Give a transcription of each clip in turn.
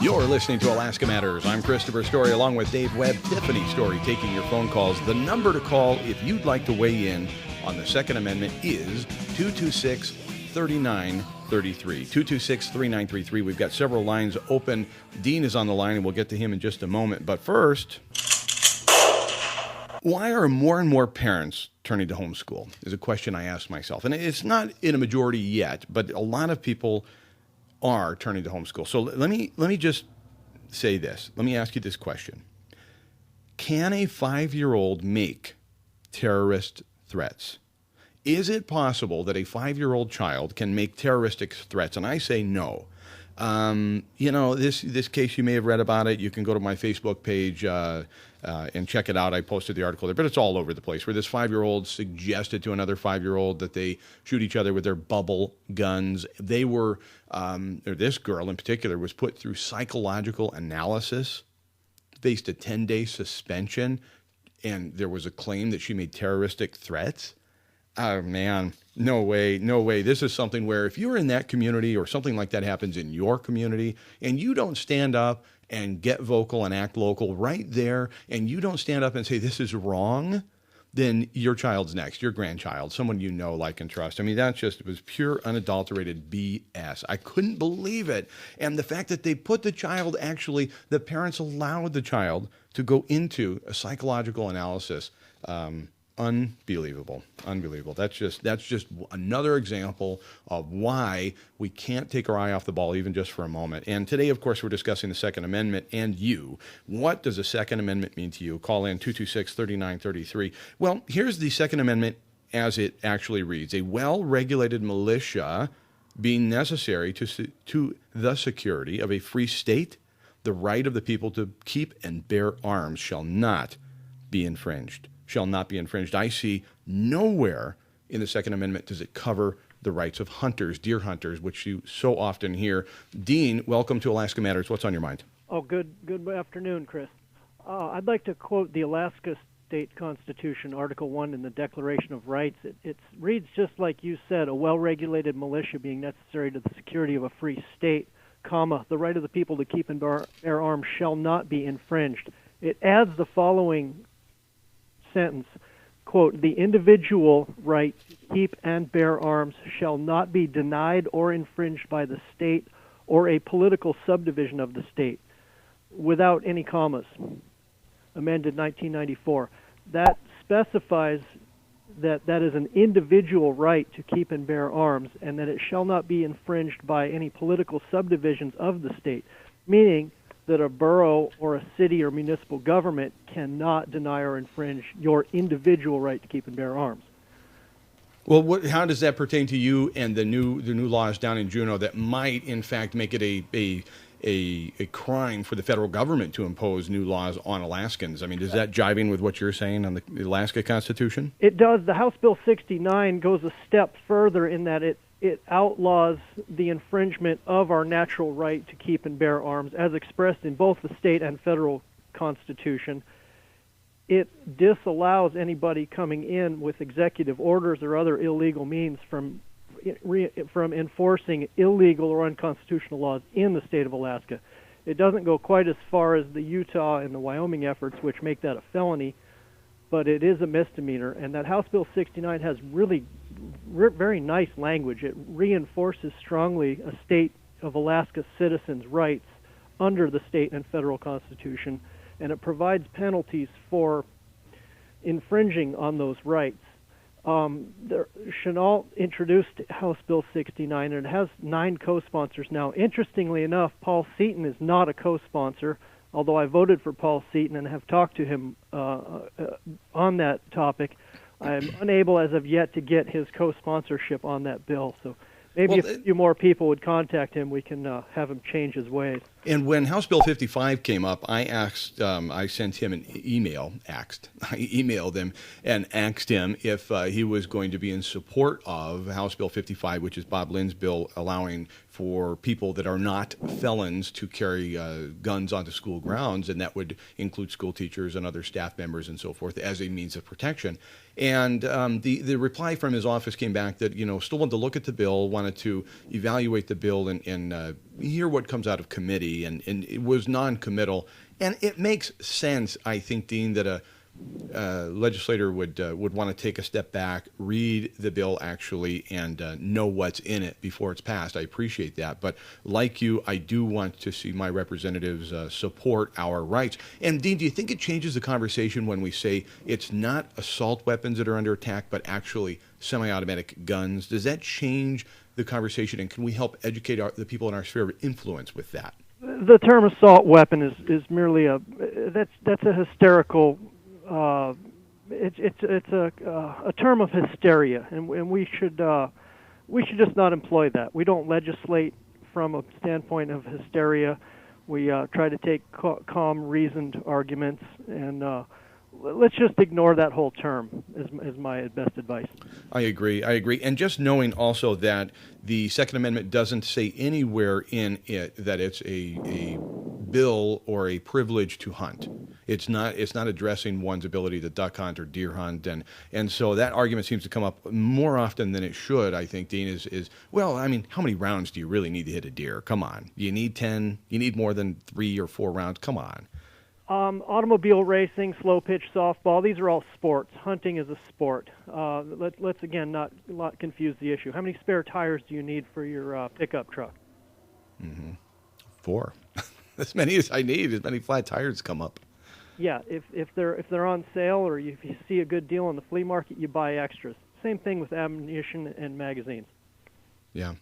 You're listening to Alaska Matters. I'm Christopher Story along with Dave Webb, Tiffany Story, taking your phone calls. The number to call if you'd like to weigh in on the Second Amendment is 226-3933. 226-3933. We've got several lines open. Dean is on the line, and we'll get to him in just a moment. But first, why are more and more parents turning to homeschool is a question I ask myself. And it's not in a majority yet, but a lot of people are turning to homeschool. So let me just say this. Let me ask you this question. Can a 5-year-old make terrorist threats? Is it possible that a 5-year-old child can make terroristic threats? And I say no. This case, you may have read about it. You can go to my Facebook page and check it out. I posted the article there, but it's all over the place, where this 5-year-old suggested to another 5-year-old that they shoot each other with their bubble guns. They were, or this girl in particular, was put through psychological analysis, faced a 10-day suspension, and there was a claim that she made terroristic threats. Oh, man, no way. This is something where if you're in that community or something like that happens in your community and you don't stand up and get vocal and act local right there, and you don't stand up and say this is wrong, then your child's next, your grandchild, someone you know, like, and trust. I mean, it was pure, unadulterated BS. I couldn't believe it. And the fact that they put the child, the parents allowed the child to go into a psychological analysis. Unbelievable. That's just another example of why we can't take our eye off the ball even just for a moment. And today, of course, we're discussing the Second Amendment and you. What does the Second Amendment mean to you? Call in 226-3933. Well, here's the Second Amendment as it actually reads. A well-regulated militia being necessary to the security of a free state, the right of the people to keep and bear arms shall not be infringed. I see nowhere in the Second Amendment does it cover the rights of hunters, deer hunters, which you so often hear. Dean, welcome to Alaska Matters. What's on your mind? Oh, good afternoon, Chris. I'd like to quote the Alaska State Constitution, Article 1 in the Declaration of Rights. It reads just like you said, a well-regulated militia being necessary to the security of a free state, comma, the right of the people to keep and bear arms shall not be infringed. It adds the following sentence, quote, the individual right to keep and bear arms shall not be denied or infringed by the state or a political subdivision of the state, without any commas, amended 1994. That specifies that is an individual right to keep and bear arms, and that it shall not be infringed by any political subdivisions of the state, meaning that a borough or a city or municipal government cannot deny or infringe your individual right to keep and bear arms. Well, how does that pertain to you and the new laws down in Juneau that might, in fact, make it a crime for the federal government to impose new laws on Alaskans? I mean, does that jive in with what you're saying on the Alaska Constitution? It does. The House Bill 69 goes a step further in that it outlaws the infringement of our natural right to keep and bear arms as expressed in both the state and federal constitution. It disallows anybody coming in with executive orders or other illegal means from enforcing illegal or unconstitutional laws in the state of Alaska. It doesn't go quite as far as the Utah and the Wyoming efforts, which make that a felony, but it is a misdemeanor. And that House Bill 69 has really very nice language. It reinforces strongly a state of Alaska citizens' rights under the state and federal constitution, and it provides penalties for infringing on those rights. Chennault introduced House Bill 69, and it has 9 co-sponsors now. Interestingly enough, Paul Seaton is not a co-sponsor, although I voted for Paul Seaton and have talked to him on that topic. I'm unable as of yet to get his co-sponsorship on that bill. So maybe if a few more people would contact him, we can have him change his ways. And when House Bill 55 came up, I sent him an email, I emailed him and asked him if he was going to be in support of House Bill 55, which is Bob Lynn's bill allowing for people that are not felons to carry guns onto school grounds, and that would include school teachers and other staff members and so forth as a means of protection. And the reply from his office came back that, still wanted to look at the bill, wanted to evaluate the bill and hear what comes out of committee. committee, and it was non-committal. And it makes sense, I think, Dean, that a legislator would want to take a step back, read the bill actually, and know what's in it before it's passed. I appreciate that. But like you, I do want to see my representatives support our rights. And Dean, do you think it changes the conversation when we say it's not assault weapons that are under attack, but actually semi-automatic guns? Does that change the conversation, and can we help educate the people in our sphere of influence with that? The term assault weapon is merely that's a hysterical. It's a term of hysteria, and we should just not employ that. We don't legislate from a standpoint of hysteria. We try to take calm, reasoned arguments, and let's just ignore that whole term. Is my best advice. I agree. And just knowing also that the Second Amendment doesn't say anywhere in it that it's a bill or a privilege to hunt. It's not addressing one's ability to duck hunt or deer hunt, and so that argument seems to come up more often than it should. I think, Dean, is well, I mean, how many rounds do you really need to hit a deer? Come on, you need 10. You need more than 3 or 4 rounds. Come on. Automobile racing, slow pitch softball, these are all sports. Hunting is a sport. Let's again not confuse the issue. How many spare tires do you need for your pickup truck? 4. As many as I need, as many flat tires come up. Yeah, if they're on sale, or if you see a good deal on the flea market, you buy extras. Same thing with ammunition and magazines. Yeah.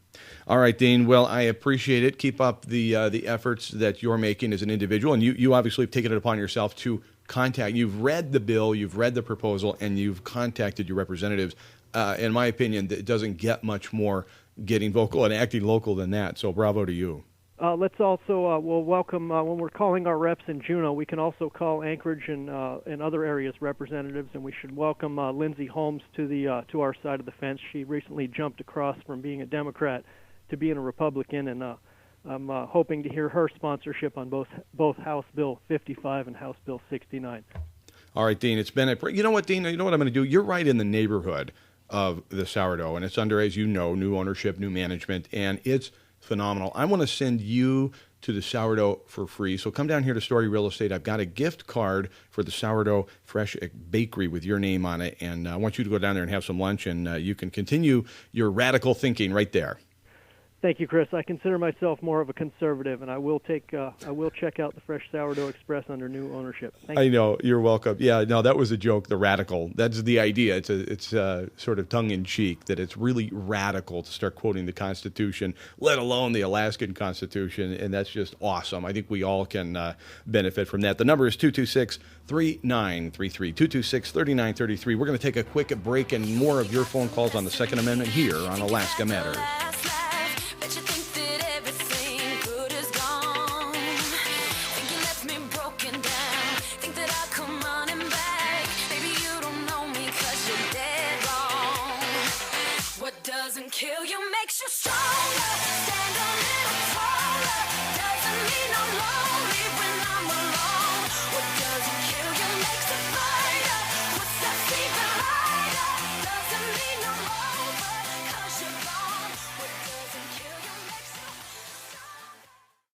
All right, Dean. Well, I appreciate it. Keep up the efforts that you're making as an individual, and you obviously have taken it upon yourself to contact. You've read the bill, you've read the proposal, and you've contacted your representatives. In my opinion, it doesn't get much more getting vocal and acting local than that. So, bravo to you. Let's also we'll welcome when we're calling our reps in Juneau. We can also call Anchorage and other areas representatives, and we should welcome Lindsay Holmes to our side of the fence. She recently jumped across from being a Democrat to being a Republican, and I'm hoping to hear her sponsorship on both House Bill 55 and House Bill 69. All right, Dean. It's been you know what, Dean? You know what I'm going to do? You're right in the neighborhood of the Sourdough, and it's under, as you know, new ownership, new management, and it's phenomenal. I want to send you to the Sourdough for free. So come down here to Story Real Estate. I've got a gift card for the Sourdough Fresh Bakery with your name on it. And I want you to go down there and have some lunch, and you can continue your radical thinking right there. Thank you, Chris. I consider myself more of a conservative, and I will check out the Fresh Sourdough Express under new ownership. Thank you. I know, you're welcome. Yeah, no, that was a joke. The radical. That's the idea. It's sort of tongue in cheek that it's really radical to start quoting the Constitution, let alone the Alaskan Constitution, and that's just awesome. I think we all can benefit from that. The number is 226-3933. 226-3933. We're going to take a quick break and more of your phone calls on the Second Amendment here on Alaska Matters.